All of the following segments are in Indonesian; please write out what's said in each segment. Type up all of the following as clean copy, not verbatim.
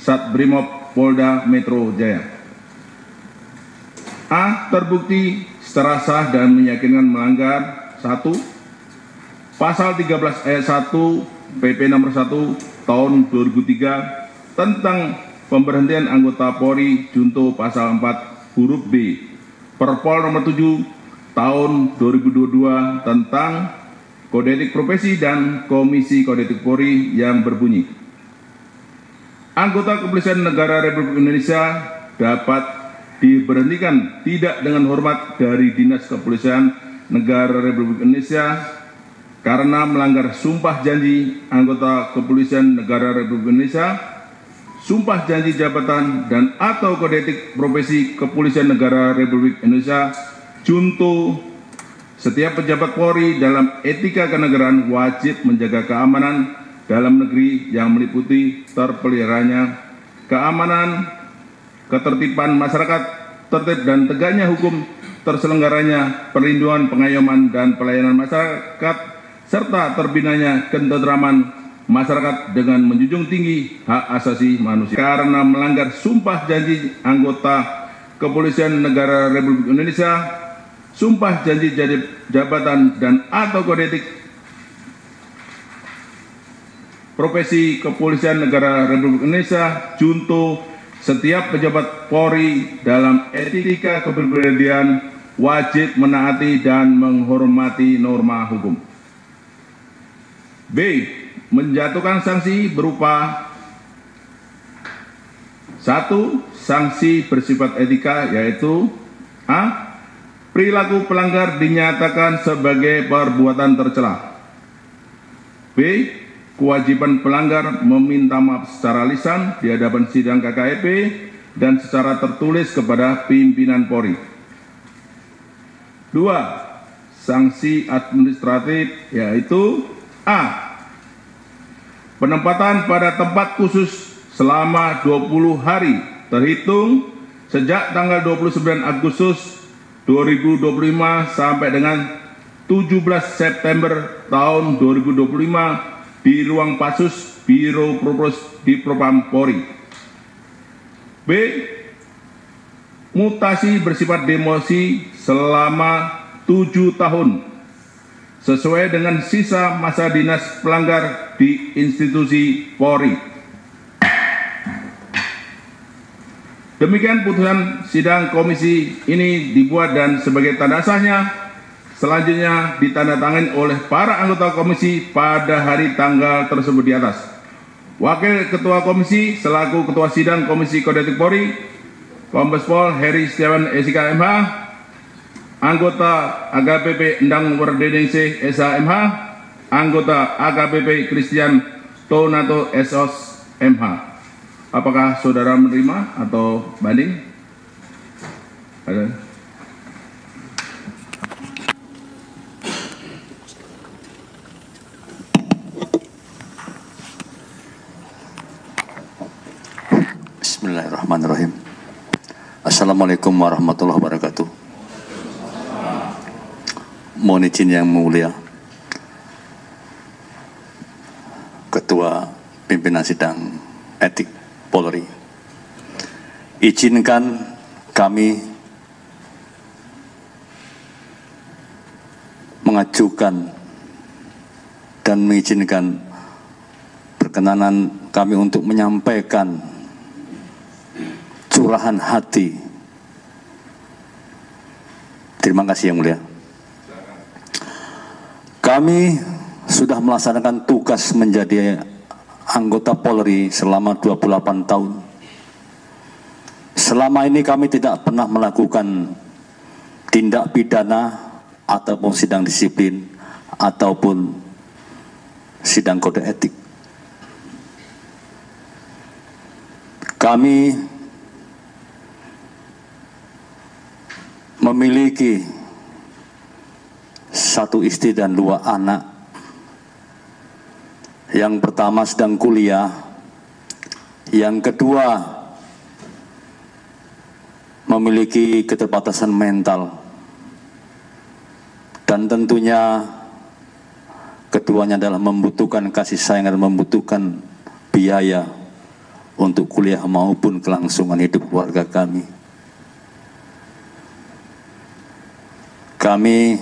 Satbrimob Polda Metro Jaya. A. Terbukti secara sah dan meyakinkan melanggar 1. Pasal 13 ayat 1 PP nomor 1 tahun 2003 tentang pemberhentian anggota Polri junto pasal 4 huruf B Perpol nomor 7 tahun 2022 tentang Kode Etik Profesi dan Komisi Kode Etik Polri yang berbunyi: anggota Kepolisian Negara Republik Indonesia dapat diberhentikan tidak dengan hormat dari Dinas Kepolisian Negara Republik Indonesia karena melanggar sumpah janji anggota Kepolisian Negara Republik Indonesia, sumpah janji jabatan dan atau kode etik profesi Kepolisian Negara Republik Indonesia. Junto, setiap pejabat Polri dalam etika kenegaraan wajib menjaga keamanan dalam negeri yang meliputi terpeliharanya keamanan, ketertiban masyarakat, tertib dan tegaknya hukum, terselenggaranya perlindungan, pengayoman dan pelayanan masyarakat, serta terbinanya ketentraman masyarakat dengan menjunjung tinggi hak asasi manusia. Karena melanggar sumpah janji anggota Kepolisian Negara Republik Indonesia, sumpah janji jabatan dan atau kode etik profesi Kepolisian Negara Republik Indonesia, junto setiap pejabat Polri dalam etika kepribadian wajib menaati dan menghormati norma hukum. B. Menjatuhkan sanksi berupa 1. Sanksi bersifat etika, yaitu A. Perilaku pelanggar dinyatakan sebagai perbuatan tercela. B. Kewajiban pelanggar meminta maaf secara lisan di hadapan sidang KKEP dan secara tertulis kepada pimpinan Polri. 2. Sanksi administratif, yaitu A. Penempatan pada tempat khusus selama 20 hari terhitung sejak tanggal 29 Agustus 2025 sampai dengan 17 September tahun 2025 di ruang Pasus Biro Propos di Propam Polri. B. Mutasi bersifat demosi selama 7 tahun sesuai dengan sisa masa dinas pelanggar di institusi Polri. Demikian putusan sidang komisi ini dibuat dan sebagai tanda sahnya selanjutnya ditandatangani oleh para anggota komisi pada hari tanggal tersebut di atas. Wakil Ketua Komisi selaku Ketua Sidang Komisi Kode Etik Polri, Kombes Pol Heri Setiawan SIK MH, anggota AKBP Endang Werdeningsih SH MH, anggota AKBP Christian Tonato SOS MH. Apakah saudara menerima atau banding? Ada? Bismillahirrahmanirrahim. Assalamualaikum warahmatullahi wabarakatuh. Mohon izin yang mulia Ketua Pimpinan Sidang Etik Polri, izinkan kami mengajukan dan mengizinkan perkenanan kami untuk menyampaikan curahan hati. Terima kasih yang mulia. Kami sudah melaksanakan tugas menjadi anggota Polri selama 28 tahun. Selama ini kami tidak pernah melakukan tindak pidana ataupun sidang disiplin ataupun sidang kode etik. Kami memiliki 1 istri dan 2 anak. Yang pertama sedang kuliah, yang kedua memiliki keterbatasan mental, dan tentunya keduanya adalah membutuhkan kasih sayang dan membutuhkan biaya untuk kuliah maupun kelangsungan hidup keluarga kami. Kami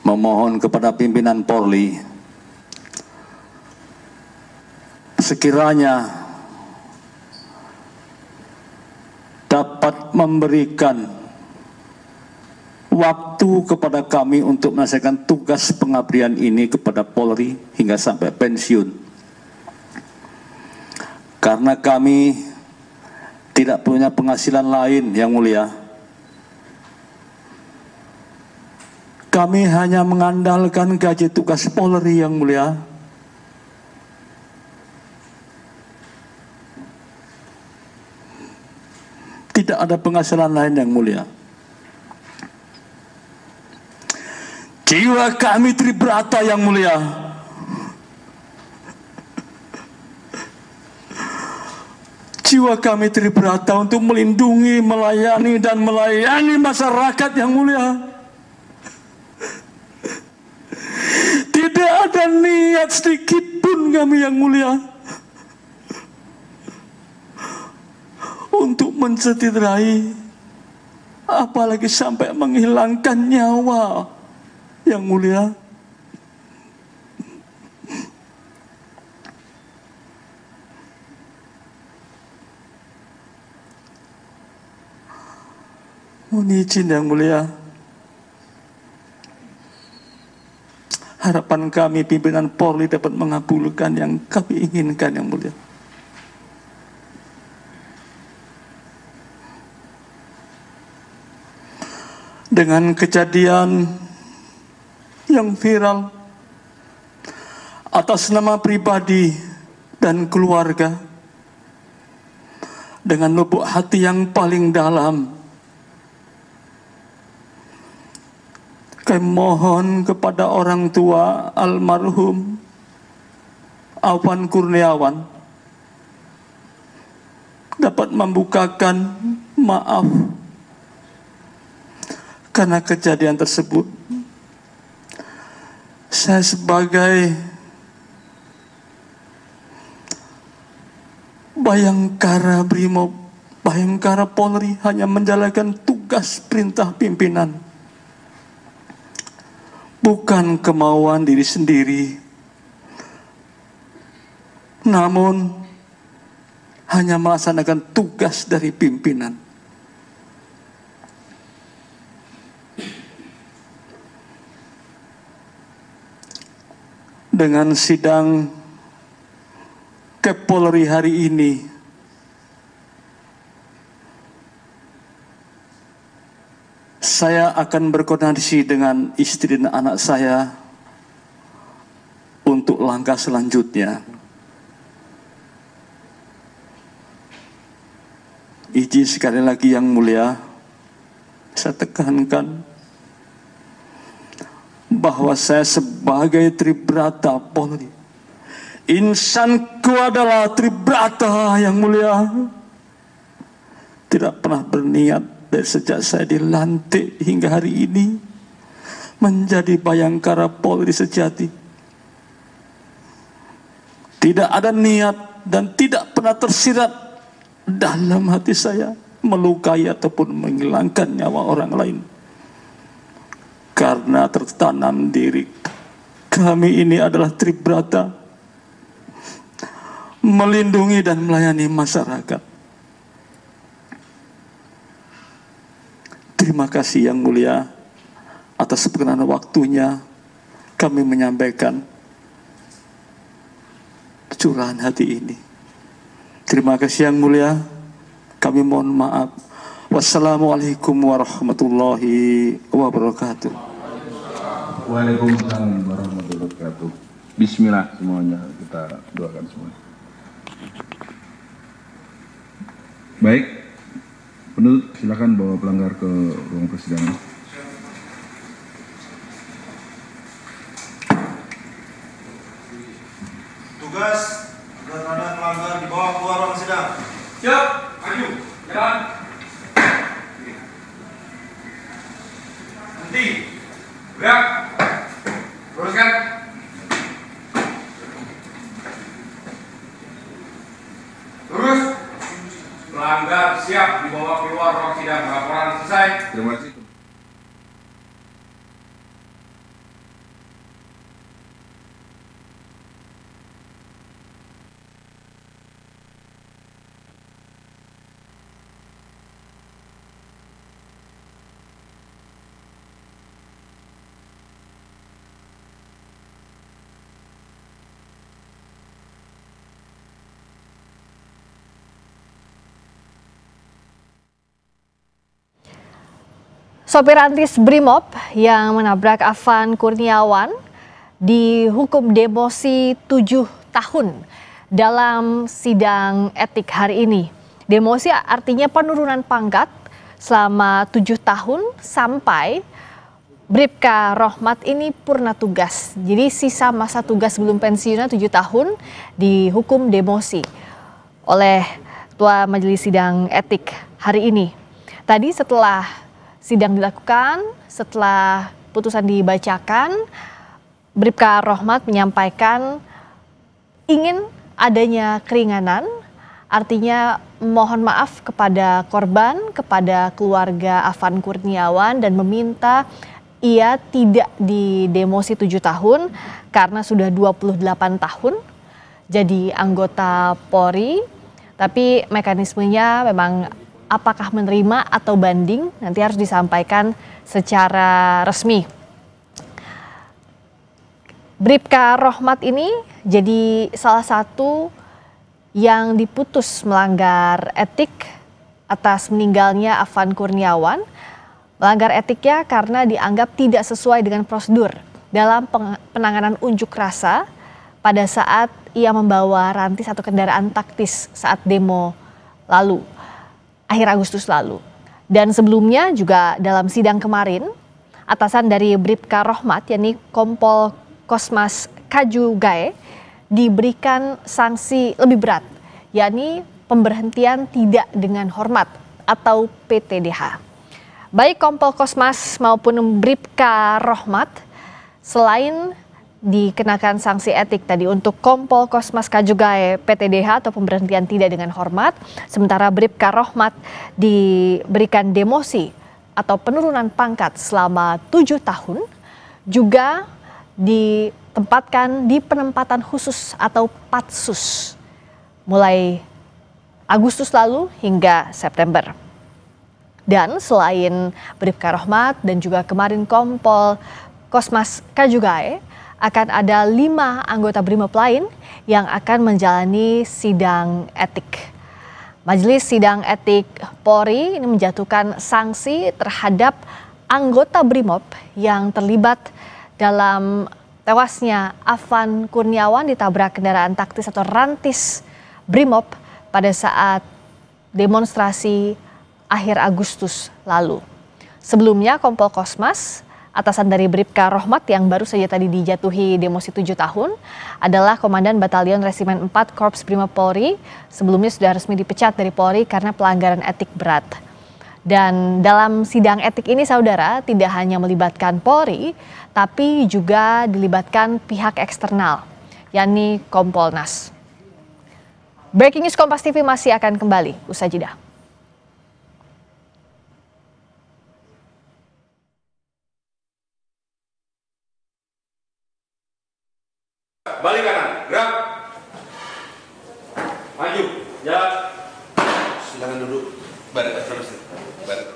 memohon kepada pimpinan Polri sekiranya dapat memberikan waktu kepada kami untuk menyelesaikan tugas pengabdian ini kepada Polri hingga sampai pensiun. Karena kami tidak punya penghasilan lain, Yang Mulia. Kami hanya mengandalkan gaji tugas Polri, Yang Mulia. Tidak ada penghasilan lain, Yang Mulia. Jiwa kami tribrata, Yang Mulia. Jiwa kami tribrata untuk melindungi, melayani, dan melayani masyarakat, Yang Mulia. Tidak ada niat sedikit pun kami, Yang Mulia, untuk mencederai, apalagi sampai menghilangkan nyawa, Yang Mulia. Mohon izin, Yang Mulia, harapan kami pimpinan Polri dapat mengabulkan yang kami inginkan, Yang Mulia. Dengan kejadian yang viral atas nama pribadi dan keluarga, dengan lubuk hati yang paling dalam, kami mohon kepada orang tua almarhum Afwan Kurniawan dapat membukakan maaf karena kejadian tersebut. Saya sebagai Bayangkara Brimob, Bayangkara Polri hanya menjalankan tugas perintah pimpinan, bukan kemauan diri sendiri, namun hanya melaksanakan tugas dari pimpinan. Dengan sidang Kepolri hari ini, saya akan berkoordinasi dengan istri dan anak saya untuk langkah selanjutnya. Izin sekali lagi, Yang Mulia, saya tekankan bahwa saya sebagai tribrata Polri, insanku adalah tribrata, Yang Mulia, tidak pernah berniat dari sejak saya dilantik hingga hari ini menjadi Bayangkara Polri sejati. Tidak ada niat dan tidak pernah tersirat dalam hati saya melukai ataupun menghilangkan nyawa orang lain. Karena tertanam diri kami ini adalah tribrata, melindungi dan melayani masyarakat. Terima kasih, Yang Mulia, atas perkenan waktunya kami menyampaikan curahan hati ini. Terima kasih, Yang Mulia. Kami mohon maaf. Wassalamualaikum warahmatullahi wabarakatuh. Waalaikumsalam warahmatullahi wabarakatuh. Bismillah semuanya, kita doakan semua. Baik, penuntut silakan bawa pelanggar ke ruang persidangan. Tugas terhadap pelanggar dibawa keluar ruang sidang. Siap, maju, jalan. Henti, gerak, luruskan. Lurus, Pelanggar siap dibawa keluar ruang sidang. Laporan selesai. Terima kasih. Sopir Rantis Brimob yang menabrak Afan Kurniawan dihukum demosi 7 tahun dalam sidang etik hari ini. Demosi artinya penurunan pangkat selama 7 tahun sampai Bribka Rohmat ini purna tugas. Jadi sisa masa tugas sebelum pensiunnya 7 tahun dihukum demosi oleh Ketua Majelis Sidang Etik hari ini. Tadi setelah sidang dilakukan, setelah putusan dibacakan, Bribka Rohmat menyampaikan ingin adanya keringanan, artinya mohon maaf kepada korban, kepada keluarga Afan Kurniawan dan meminta ia tidak didemosi 7 tahun karena sudah 28 tahun jadi anggota Polri, tapi mekanismenya memang apakah menerima atau banding nanti harus disampaikan secara resmi. Bribka Rohmat ini jadi salah satu yang diputus melanggar etik atas meninggalnya Afan Kurniawan. Melanggar etiknya karena dianggap tidak sesuai dengan prosedur dalam penanganan unjuk rasa pada saat ia membawa rantis atau kendaraan taktis saat demo lalu. Akhir Agustus lalu. Dan sebelumnya juga dalam sidang kemarin, atasan dari Bribka Rohmat yakni Kompol Kosmas Kaju Gae diberikan sanksi lebih berat, yakni pemberhentian tidak dengan hormat atau PTDH. Baik Kompol Kosmas maupun Bribka Rohmat selain dikenakan sanksi etik tadi untuk Kompol Kosmas Kaju Gae PTDH atau pemberhentian tidak dengan hormat, sementara Bribka Rohmat diberikan demosi atau penurunan pangkat selama 7 tahun, juga ditempatkan di penempatan khusus atau patsus mulai Agustus lalu hingga September. Dan selain Bribka Rohmat dan juga kemarin Kompol Kosmas Kaju Gae, akan ada 5 anggota Brimob lain yang akan menjalani sidang etik. Majelis Sidang Etik Polri ini menjatuhkan sanksi terhadap anggota Brimob yang terlibat dalam tewasnya Afan Kurniawan ditabrak kendaraan taktis atau rantis Brimob pada saat demonstrasi akhir Agustus lalu. Sebelumnya Kompol Kosmas, atasan dari Bribka Rohmat yang baru saja tadi dijatuhi demosi 7 tahun adalah Komandan Batalion Resimen 4 Korps Brimob Polri. Sebelumnya sudah resmi dipecat dari Polri karena pelanggaran etik berat. Dan dalam sidang etik ini saudara tidak hanya melibatkan Polri, tapi juga dilibatkan pihak eksternal, yakni Kompolnas. Breaking News Kompas TV masih akan kembali usai jeda. Balik kanan, gerak. Maju, jalan. Silakan duduk. Balik terus. Balik.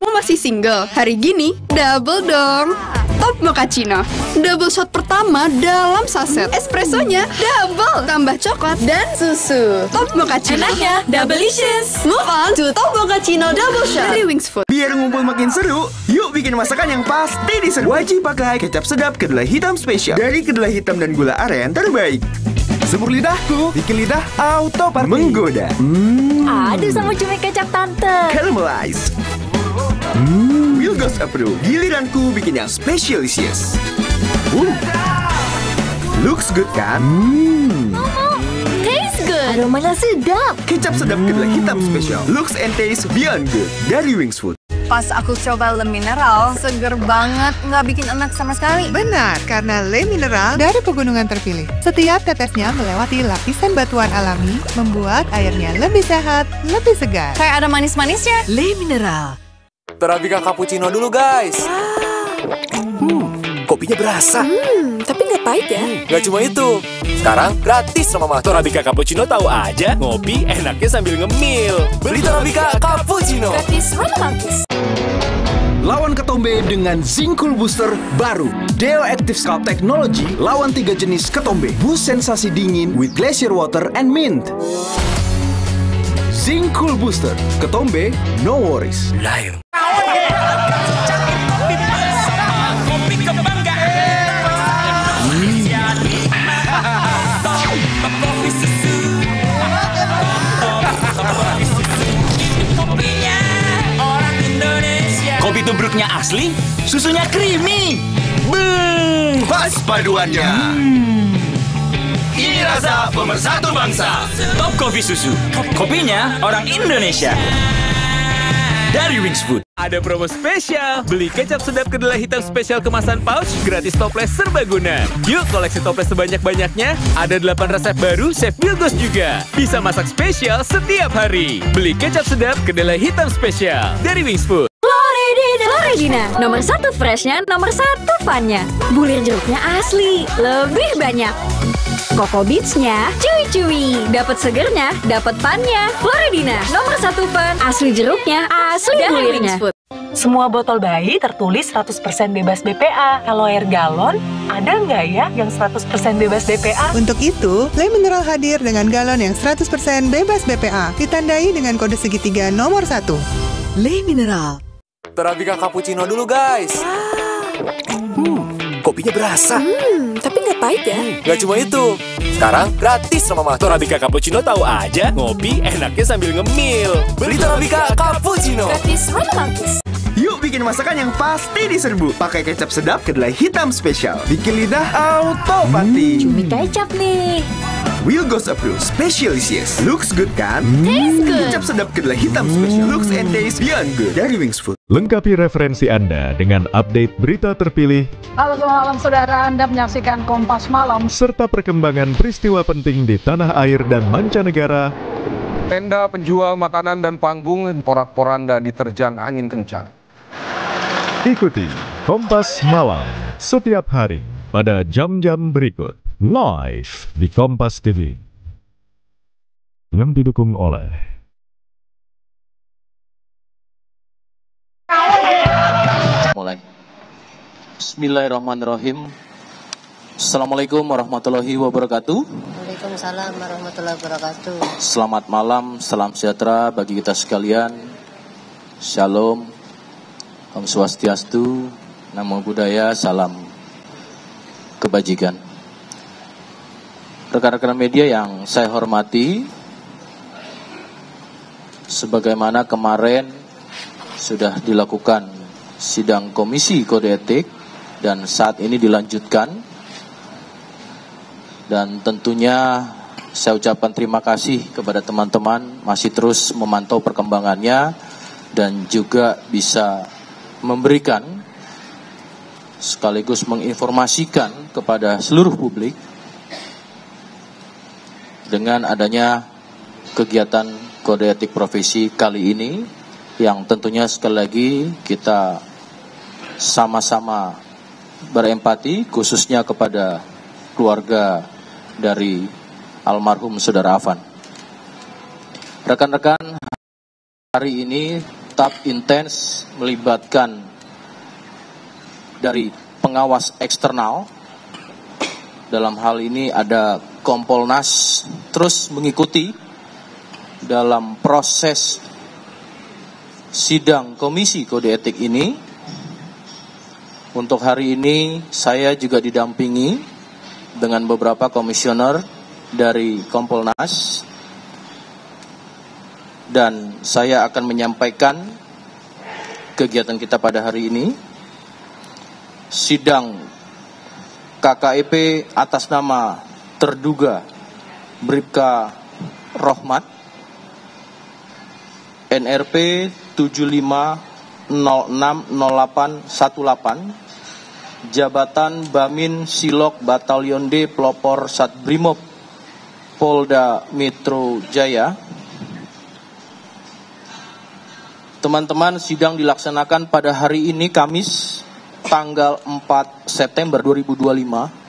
Masih single? Hari gini double dong. Top Mochaccino, double shot pertama dalam saset. Espressonya double, tambah coklat dan susu. Top Mochaccino, enaknya doubleicious. Move on to Top Mochaccino double shot dari Wings Food. Biar ngumpul makin seru, yuk bikin masakan yang pasti diseru. Wajib pakai kecap sedap kedelai hitam spesial dari kedelai hitam dan gula aren terbaik. Semur lidahku, bikin lidah auto party. Menggoda. Aduh sama cumi kecap tante. Caramelize. Wilgos Approve. Giliranku bikin yang specialicious. Looks good kan? Taste good. Aromanya sedap. Kecap sedap kedelai hitam spesial. Looks and taste beyond good dari Wings Food. Pas aku coba Le Mineral, seger banget, nggak bikin enak sama sekali. Benar, karena Le Mineral dari pegunungan terpilih. Setiap tetesnya melewati lapisan batuan alami, membuat airnya lebih sehat, lebih segar. Kayak ada manis-manisnya. Le Mineral. Torabika cappuccino dulu, guys. Kopinya berasa. Tapi nggak pahit ya? Gak cuma itu. Sekarang gratis sama Mama. Torabika cappuccino tahu aja. Ngopi enaknya sambil ngemil. Beli Torabika cappuccino. Gratis mana mantis? Lawan ketombe dengan Zinc Cool Booster baru. Deo Active Scalp Technology lawan 3 jenis ketombe. Boost sensasi dingin with glacier water and mint. Zinc Cool Booster. Ketombe, no worries. Lion. Kopi tubruknya asli, susunya creamy. Pas paduannya. Ini rasa pemersatu bangsa. Top Coffee Susu. Kopinya orang Indonesia. Dari Wings Food. Ada promo spesial. Beli kecap sedap kedelai hitam spesial kemasan pouch, gratis toples serbaguna. Yuk koleksi toples sebanyak-banyaknya. Ada 8 resep baru, Chef Wilgos juga. Bisa masak spesial setiap hari. Beli kecap sedap kedelai hitam spesial dari Wings Food. Floridina, nomor 1 freshnya, nomor 1 funnya. Bulir jeruknya asli, lebih banyak. Coco Beats-nya cuy-cuy, dapat segernya, dapat funnya. Floridina, nomor 1 fun, asli jeruknya, asli bulirnya. Semua botol bayi tertulis 100% bebas BPA. Kalau air galon, ada nggak ya yang 100% bebas BPA? Untuk itu, Le Mineral hadir dengan galon yang 100% bebas BPA. Ditandai dengan kode segitiga nomor 1. Le Mineral. Torabika cappuccino dulu, guys. Kopinya berasa. Tapi nggak pahit ya? Gak cuma itu. Sekarang gratis sama Mama. Torabika cappuccino tahu aja. Ngopi enaknya sambil ngemil. Beli Torabika cappuccino. Gratis mana mantis? Yuk bikin masakan yang pasti diserbu. Pakai kecap sedap kedelai hitam spesial. Bikin lidah auto pati. Cumi kecap nih. Wilgos approve. Specialisius. Looks good kan? Taste good. Kecap sedap kedelai hitam spesial. Looks and taste beyond good. Dari Wings Food. Lengkapi referensi Anda dengan update berita terpilih. Halo selamat malam saudara, Anda menyaksikan Kompas Malam. Serta perkembangan peristiwa penting di tanah air dan mancanegara. Tenda penjual makanan dan panggung porak-poranda diterjang angin kencang. Ikuti Kompas Malam setiap hari pada jam-jam berikut. Live di Kompas TV. Yang didukung oleh Mulai. Bismillahirrahmanirrahim. Assalamualaikum warahmatullahi wabarakatuh. Waalaikumsalam warahmatullahi wabarakatuh. Selamat malam, salam sejahtera bagi kita sekalian. Shalom, Om Swastiastu, Namo Buddhaya, salam kebajikan. Rekan-rekan media yang saya hormati, sebagaimana kemarin sudah dilakukan sidang Komisi Kode Etik dan saat ini dilanjutkan, dan tentunya saya ucapkan terima kasih kepada teman-teman masih terus memantau perkembangannya dan juga bisa memberikan sekaligus menginformasikan kepada seluruh publik dengan adanya kegiatan kode etik profesi kali ini, yang tentunya sekali lagi kita sama-sama berempati khususnya kepada keluarga dari almarhum Saudara Afan. Rekan-rekan, hari ini tetap intens melibatkan dari pengawas eksternal. Dalam hal ini ada Kompolnas terus mengikuti dalam proses sidang Komisi Kode Etik ini. Untuk hari ini saya juga didampingi dengan beberapa komisioner dari Kompolnas, dan saya akan menyampaikan kegiatan kita pada hari ini. Sidang KKEP atas nama terduga Bribka Rohmat, NRP 75 060818 jabatan Bamin Silok Batalion D Pelopor Satbrimob Polda Metro Jaya. Teman-teman, sidang dilaksanakan pada hari ini Kamis tanggal 4 September 2025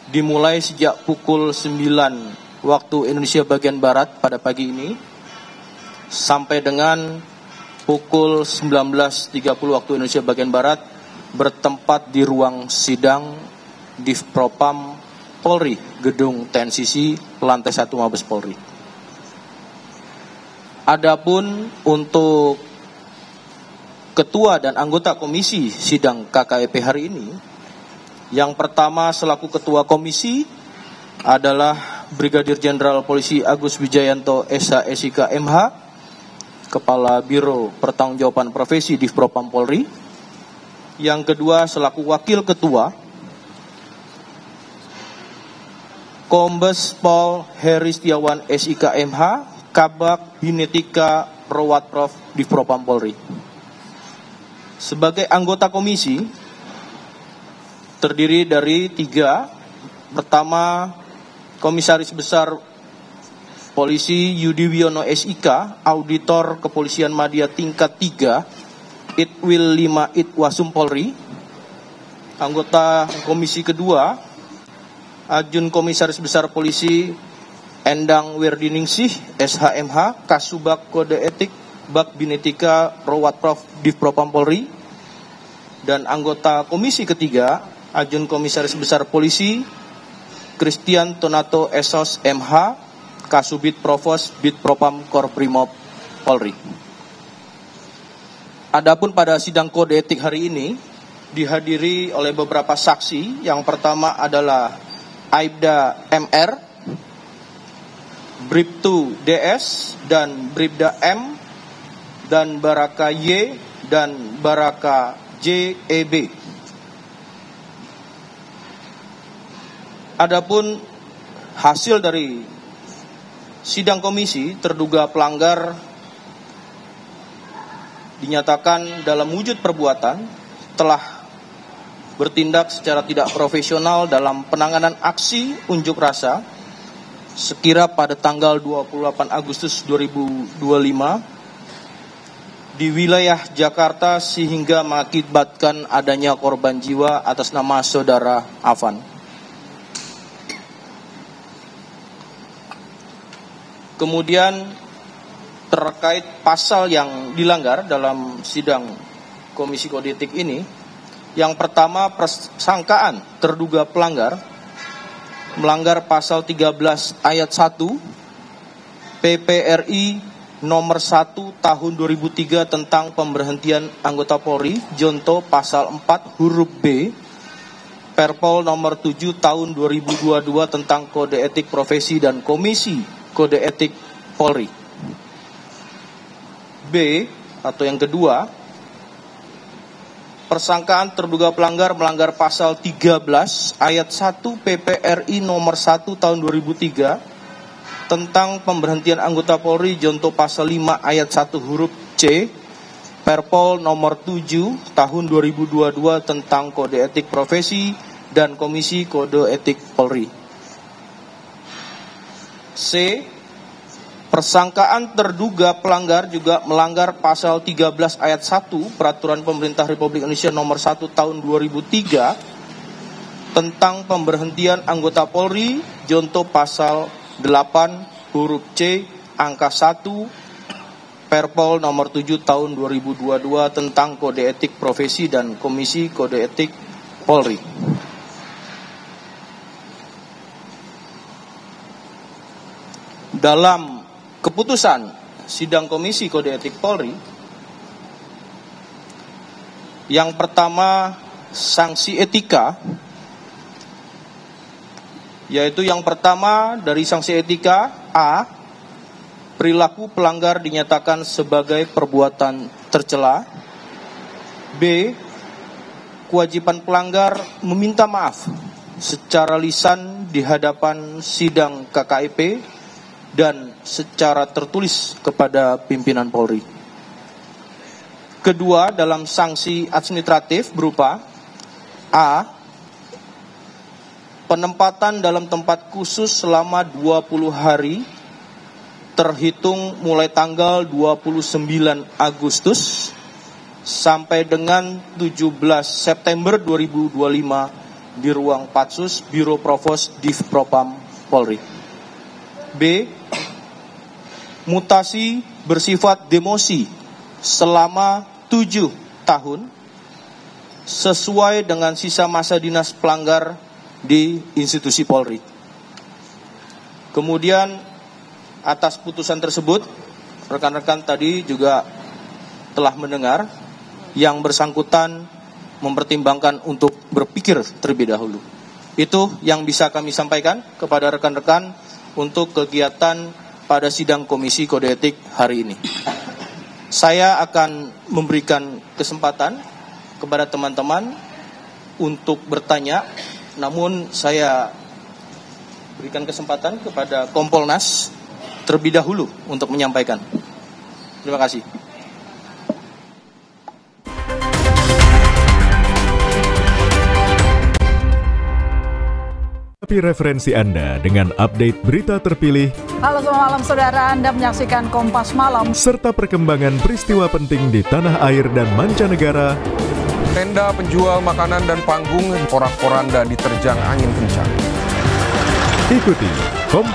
dimulai sejak pukul 9 waktu Indonesia bagian Barat pada pagi ini sampai dengan pukul 19.30 waktu Indonesia bagian Barat bertempat di ruang sidang Divpropam Polri, Gedung TNCC, lantai 1 Mabes Polri. Adapun untuk ketua dan anggota komisi sidang KKEP hari ini, yang pertama selaku ketua komisi adalah Brigadir Jenderal Polisi Agus Wijayanto SH SIK MH, Kepala Biro Pertanggungjawaban Profesi Divpropam Polri. Yang kedua selaku wakil ketua Kombes Pol Heri Setiawan SIK MH, Kabak Binetika Rowatprov Divpropam Polri. Sebagai anggota komisi terdiri dari 3. Pertama, Komisaris Besar Polisi Yudi Wiono SIK, Auditor Kepolisian Madya tingkat 3, Itwil 5 Itwasum Polri. Anggota komisi kedua, Ajun Komisaris Besar Polisi Endang Werdiningsih SHMH, Kasubag Kode Etik Bak Binetika Rowatprov Divpropam Polri. Dan anggota komisi ketiga, Ajun Komisaris Besar Polisi Christian Tonato Esos MH, Kasubit Provos Bitpropam Korprimob Polri. Adapun pada sidang kode etik hari ini dihadiri oleh beberapa saksi. Yang pertama adalah Aibda MR, Bribtu DS, dan Bribda M, dan Baraka Y, dan Baraka JEB. Adapun hasil dari sidang komisi, terduga pelanggar dinyatakan dalam wujud perbuatan telah bertindak secara tidak profesional dalam penanganan aksi unjuk rasa sekira pada tanggal 28 Agustus 2025 di wilayah Jakarta sehingga mengakibatkan adanya korban jiwa atas nama saudara Afan. Kemudian terkait pasal yang dilanggar dalam sidang Komisi Kode Etik ini, yang pertama persangkaan terduga pelanggar melanggar pasal 13 ayat 1 PPRI nomor 1 tahun 2003 tentang pemberhentian anggota Polri, Jonto pasal 4 huruf B Perpol nomor 7 tahun 2022 tentang Kode Etik Profesi dan Komisi Kode Etik Polri. B atau yang kedua, persangkaan terduga pelanggar melanggar pasal 13 ayat 1 PPRI nomor 1 tahun 2003 tentang pemberhentian anggota Polri, Jonto pasal 5 ayat 1 huruf C Perpol nomor 7 tahun 2022 tentang Kode Etik Profesi dan Komisi Kode Etik Polri. C. Persangkaan terduga pelanggar juga melanggar pasal 13 ayat 1 Peraturan Pemerintah Republik Indonesia nomor 1 tahun 2003 tentang pemberhentian anggota Polri, Jonto pasal 8 huruf C angka 1 Perpol nomor 7 tahun 2022 tentang Kode Etik Profesi dan Komisi Kode Etik Polri. Dalam keputusan sidang Komisi Kode Etik Polri, yang pertama sanksi etika, yaitu yang pertama dari sanksi etika A, perilaku pelanggar dinyatakan sebagai perbuatan tercela. B, kewajiban pelanggar meminta maaf secara lisan di hadapan sidang KKEP dan secara tertulis kepada pimpinan Polri. kedua dalam sanksi administratif berupa A. Penempatan dalam tempat khusus selama 20 hari terhitung mulai tanggal 29 Agustus sampai dengan 17 September 2025 di ruang Patsus Biro Provos Div Propam Polri. B. Mutasi bersifat demosi selama 7 tahun sesuai dengan sisa masa dinas pelanggar di institusi Polri. Kemudian atas putusan tersebut, rekan-rekan tadi juga telah mendengar yang bersangkutan mempertimbangkan untuk berpikir terlebih dahulu. Itu yang bisa kami sampaikan kepada rekan-rekan untuk kegiatan pada sidang Komisi Kode Etik hari ini. Saya akan memberikan kesempatan kepada teman-teman untuk bertanya, namun saya berikan kesempatan kepada Kompolnas terlebih dahulu untuk menyampaikan. Terima kasih. Tapi referensi Anda dengan update berita terpilih. Halo selamat malam saudara, Anda menyaksikan Kompas Malam. Serta perkembangan peristiwa penting di tanah air dan mancanegara. Tenda penjual makanan dan panggung porak-poranda diterjang angin kencang. Ikuti Kompas